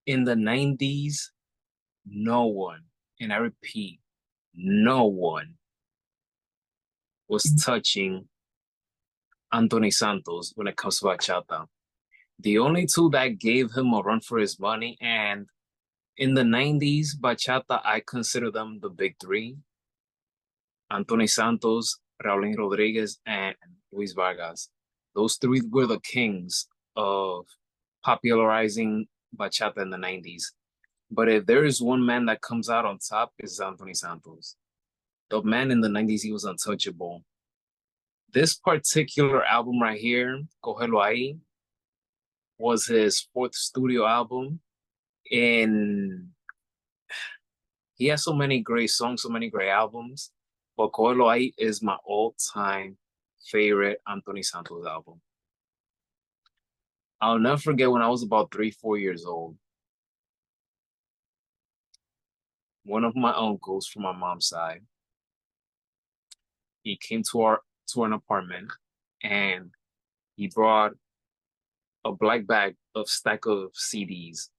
In the 90s, no one, and I repeat, no one was touching Antony Santos when it comes to bachata. The only two that gave him a run for his money, and in the 90s, bachata, I consider them the big three: Antony Santos, Raulín Rodriguez, and Luis Vargas. Those three were the kings of popularizing bachata in the 90s. But if there is one man that comes out on top, it's Antony Santos. The man in the 90s, he was untouchable. This particular album right here, Cojelo Ahi, was his fourth studio album. And he has so many great songs, so many great albums. But Cojelo Ahi is my all-time favorite Antony Santos album. I'll never forget when I was about 3, 4 years old. One of my uncles from my mom's side, he came to an apartment and he brought a black bag of stack of CDs.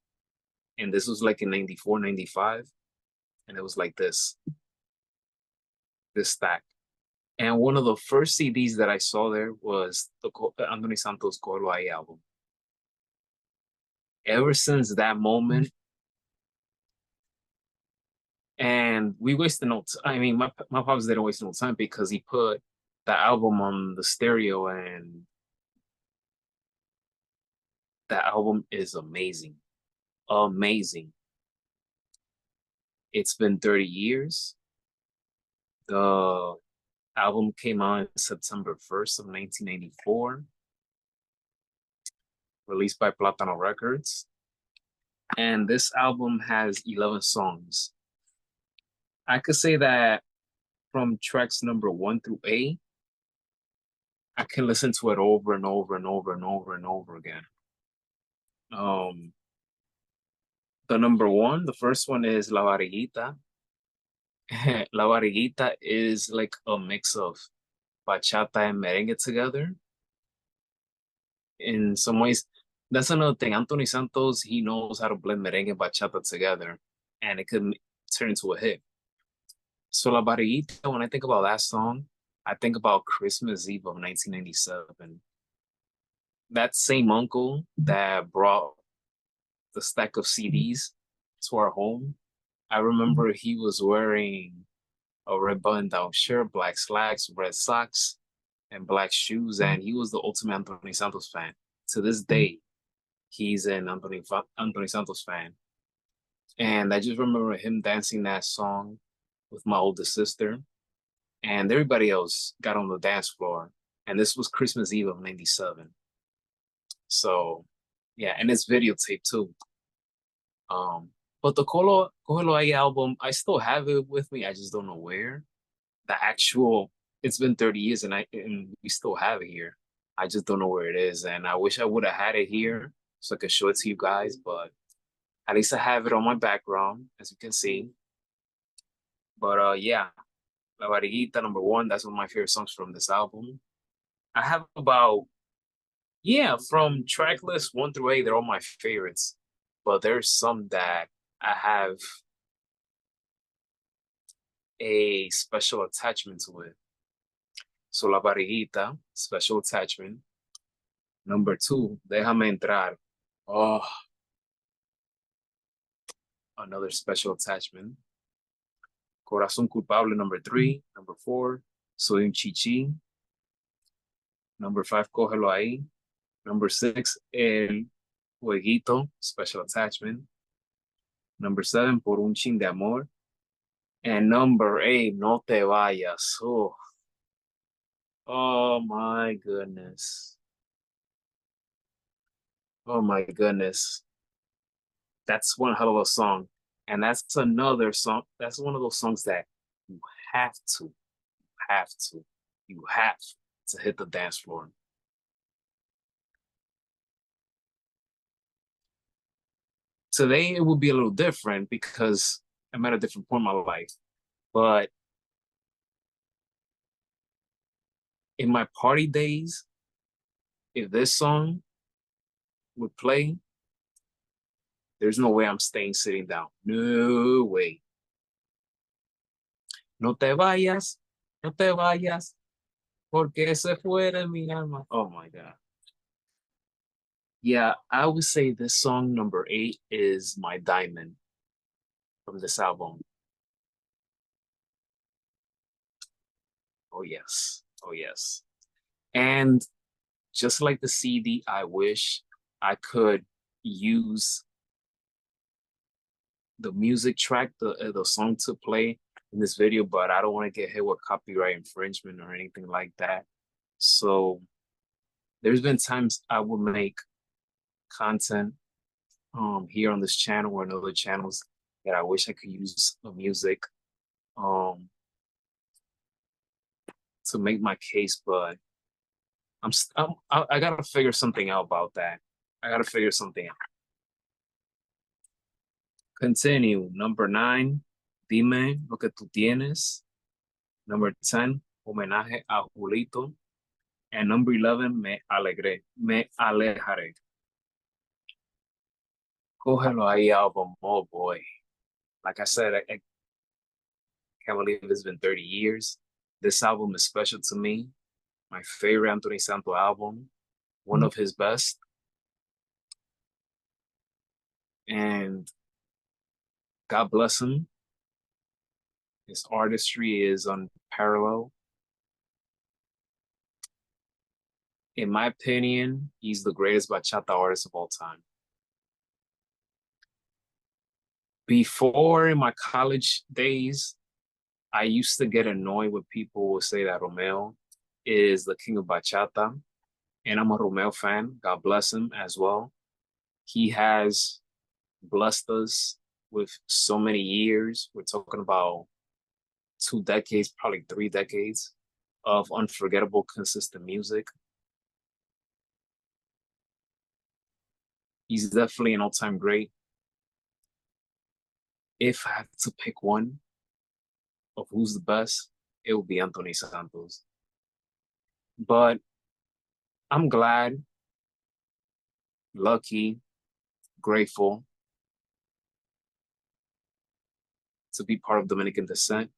And this was like in 94, 95. And it was like this stack. And one of the first CDs that I saw there was the Antony Santos Cojelo Ahi album. Ever since that moment, and we wasted no time. I mean, my pops didn't waste no time because he put the album on the stereo, and that album is amazing. Amazing. It's been 30 years. The album came out on September 1st of 1994, released by Platano Records. And this album has 11 songs. I could say that from tracks number 1 through 8, I can listen to it over and over and over and over and over again. The number one, the first one is La Barriguita. La Barriguita is like a mix of bachata and merengue together. In some ways, that's another thing. Anthony Santos, he knows how to blend merengue and bachata together, and it could turn into a hit. So La Barriguita, when I think about that song, I think about Christmas Eve of 1997. That same uncle that brought the stack of CDs to our home, I remember he was wearing a red button-down shirt, black slacks, red socks, and black shoes, and he was the ultimate Anthony Santos fan. To this day, he's an Anthony Santos fan. And I just remember him dancing that song with my oldest sister, and everybody else got on the dance floor. And this was Christmas Eve of 97. So yeah, and it's videotape too. But the Cojelo Ahi album, I still have it with me. I just don't know where. The actual, it's been 30 years and we still have it here. I just don't know where it is. And I wish I would have had it here so I could show it to you guys, but at least I have it on my background, as you can see. But yeah, La Barriguita, number one, that's one of my favorite songs from this album. I have about, yeah, from track list 1 through 8, they're all my favorites. But there's some that I have a special attachment to it. So La Barriguita, special attachment. Number 2, Déjame Entrar. Oh, another special attachment. Corazón Culpable, number 3. Number 4, Soy un Chichi. Number 5, Cógelo Ahí. Number 6, El Jueguito, special attachment. Number 7, Por un Chin de Amor. And number 8, No Te Vayas. Oh my goodness. Oh my goodness. That's one hell of a song. And that's another song. That's one of those songs that you have to, have to, you have to hit the dance floor. Today it would be a little different because I'm at a different point in my life. But in my party days, if this song would play, There's no way I'm staying sitting down. No way. No te vayas, no te vayas, porque se fuera mi alma. Oh my God. Yeah, I would say this song number 8 is My Diamond from this album. Oh yes. Oh yes. And just like the CD, I wish I could use the music track, the song to play in this video, but I don't want to get hit with copyright infringement or anything like that. So there's been times I will make content here on this channel or in other channels that I wish I could use the music um to make my case, but I gotta figure something out about that. I gotta figure something out. Continue. Number 9, Dime lo que tú tienes. Number 10, Homenaje a Julito. And number 11, Me Alejaré. Cógelo ahí album. Oh boy. Like I said, I can't believe it's been 30 years. This album is special to me. My favorite Antony Santos album, one of his best. And God bless him. His artistry is unparalleled. In my opinion, he's the greatest bachata artist of all time. Before, in my college days, I used to get annoyed when people would say that Romeo is the king of bachata, and I'm a Romeo fan. God bless him as well. He has blessed us with so many years. We're talking about 2 decades, probably 3 decades of unforgettable, consistent music. He's definitely an all-time great. If I had to pick one of who's the best, it would be Antony Santos. But I'm glad, lucky, grateful to be part of Dominican descent.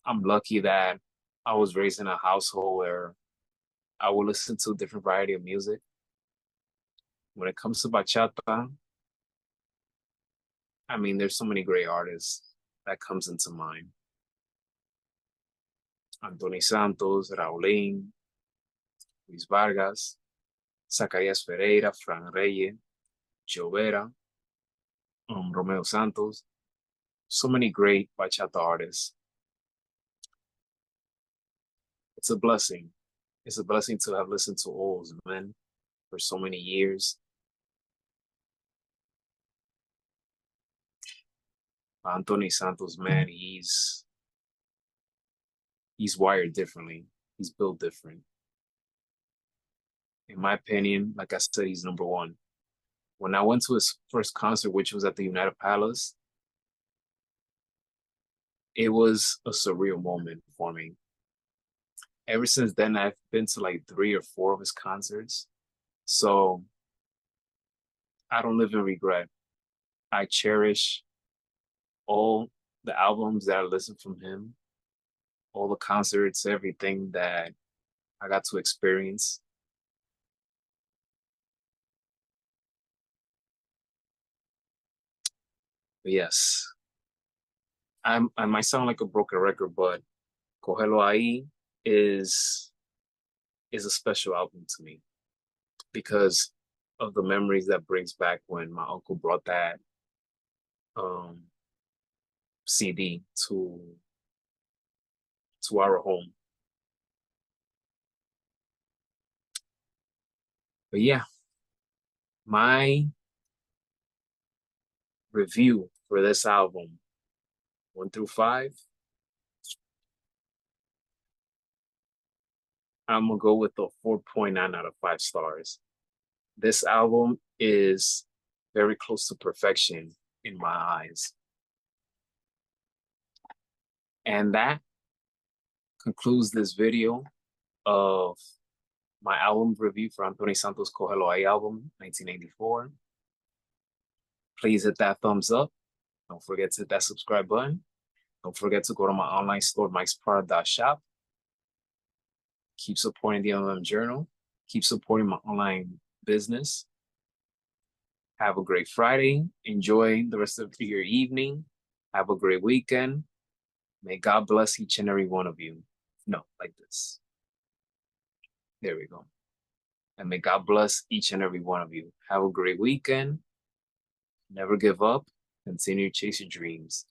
I'm lucky that I was raised in a household where I will listen to a different variety of music. When it comes to bachata, I mean, there's so many great artists that comes into mind. Antony Santos, Raulín, Luis Vargas, Zacarías Pereira, Fran Reyes, Jovera, Romeo Santos. So many great bachata artists. It's a blessing. It's a blessing to have listened to all those men for so many years. Antony Santos, man, he's wired differently. He's built different. In my opinion, like I said, he's number one. When I went to his first concert, which was at the United Palace, it was a surreal moment for me. Ever since then, I've been to like 3 or 4 of his concerts. So I don't live in regret. I cherish all the albums that I listened from him, all the concerts, everything that I got to experience. But yes, I might sound like a broken record, but Cojelo Ahi is is a special album to me because of the memories that brings back when my uncle brought that um, CD to our home. But yeah, my review for this album, 1 through 5, I'm gonna go with a 4.9 out of 5 stars. This album is very close to perfection in my eyes. And that concludes this video of my album review for Antony Santos Cojelo Ahi album, 1994. Please hit that thumbs up. Don't forget to hit that subscribe button. Don't forget to go to my online store, mikesprada.shop. Keep supporting the MM Journal. Keep supporting my online business. Have a great Friday. Enjoy the rest of your evening. Have a great weekend. May God bless each and every one of you. No, like this. There we go. And may God bless each and every one of you. Have a great weekend. Never give up. Continue to chase your dreams.